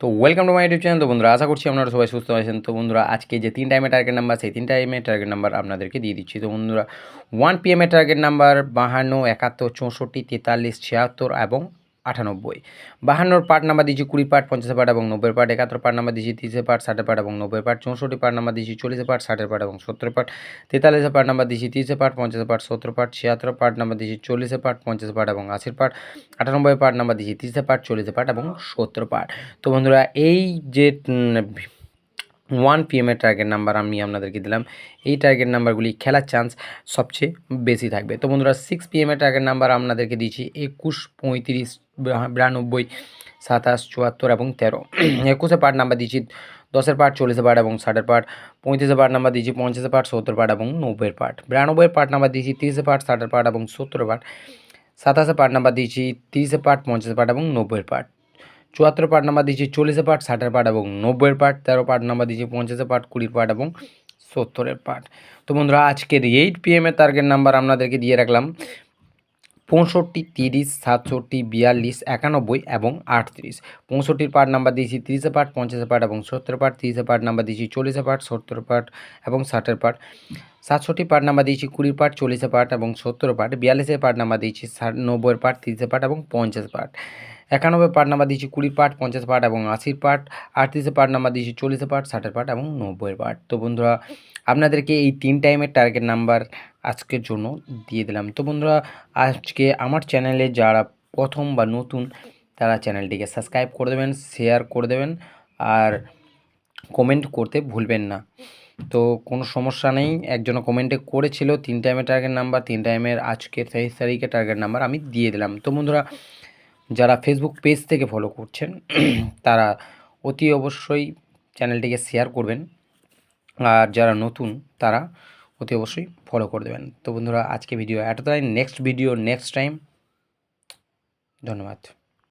তো welcome to my YouTube channel. তো বন্ধুরা, আশা করছি আপনারা সবাই সুস্থ আছেন। তো বন্ধুরা, আজকে যে 3 টাইমের টার্গেট নাম্বার, সেই 3 টাইমের টার্গেট নাম্বার আপনাদেরকে দিয়ে দিচ্ছি। তো বন্ধুরা, 1 PM এর টার্গেট নাম্বার 52, 71, 64, 43, 76 এবং 98। 52 পার্ট নাম্বার দিয়েছি 20 পার্ট, 50 পার্ট এবং 90 পার্ট। 71 পার্ট নাম্বার দিয়েছি 30 পার্ট, 60 পার্ট এবং 90 পার্ট। 64 পার্ট নাম্বার দিয়েছি 40 পার্ট, 60 পার্ট এবং 70 পার্ট। 43 পার্ট নাম্বার দিয়েছি 30 part, 50 part, 70 part. 76 part number দিয়েছি 40 পার্ট, 50 পার্ট এবং 80 পার্ট। 98 পার্ট নাম্বার দিয়েছি 30 পার্ট, 40 পার্ট এবং 70 পার্ট। তো বন্ধুরা, এই যে 1 PM এর টার্গেট নাম্বার আমি আপনাদেরকে দিলাম, এই টার্গেট নাম্বারগুলি খেলার চান্স সবচেয়ে বেশি থাকবে। তো বন্ধুরা, 6 PM এর টার্গেট নাম্বার আপনাদেরকে দিয়েছি 21, 35, 92, 27, 74 এবং 13। 21 পার্ট নাম্বার দিয়েছি 10 পার্ট, 40 পার্ট এবং 60 পার্ট। 35 পার্ট নাম্বার দিয়েছি 50 পার্ট, 70 পার্ট এবং 90 পার্ট। 92 পার্ট নাম্বার দিয়েছি 30 পার্ট, 60 পার্ট এবং 70 পার্ট। 27 পার্ট নাম্বার দিয়েছি 30 পার্ট, 50 পার্ট এবং 90 পার্ট। 74 পার্ট নাম্বার দিয়েছি 40 পার্ট, 60 পার্ট এবং 90 পার্ট। 13 পার্ট নাম্বার দিয়েছি 50 পার্ট, 20 পার্ট এবং 70 পার্ট। তো বন্ধুরা, আজকের 8 PM এর টার্গেট নাম্বার আপনাদেরকে দিয়ে রাখলাম 65, 30, 67, 42, 91 এবং 38। 65 পার্ট নাম্বার দিয়েছি 30 পার্ট, 50 পার্ট এবং 70 পার্ট। 30 পার্ট নাম্বার দিয়েছি 40 পার্ট, 70 পার্ট এবং 60 পার্ট। 67 পার্ট নাম্বার দিয়েছি 20 পার্ট, 40 পার্ট এবং 70 পার্ট। 42 পার্ট নাম্বার দিয়েছি 90 পার্ট, 30 পার্ট এবং 50 পার্ট। 91 পার্ট নাম্বার দিয়েছি 20 পার্ট, 50 পার্ট এবং 80 পার্ট। 38 পার্ট নাম্বার দিয়েছি 40 পার্ট, 60 পার্ট এবং 90 পার্ট। তো বন্ধুরা, আপনাদেরকে এই 3 টাইমের টার্গেট নাম্বার আজকের জন্য দিয়ে দিলাম। তো বন্ধুরা, আজকে আমার চ্যানেলে যারা প্রথম বা নতুন, তারা চ্যানেলটিকে সাবস্ক্রাইব করে দেবেন, শেয়ার করে দেবেন আর কমেন্ট করতে ভুলবেন না। তো কোনো সমস্যা নেই, একজনও কমেন্টে করেছিল 3 টাইমের টার্গেট নাম্বার, 3 টাইমের আজকে 23 তারিখে টার্গেট নাম্বার আমি দিয়ে দিলাম। তো বন্ধুরা, যারা ফেসবুক পেজ থেকে ফলো করছেন তারা অতি অবশ্যই চ্যানেলটিকে শেয়ার করবেন, আর যারা নতুন তারা অতি অবশ্যই ফলো করে দেবেন। তো বন্ধুরা, আজকে ভিডিও এতটাই। Next video next time. ধন্যবাদ।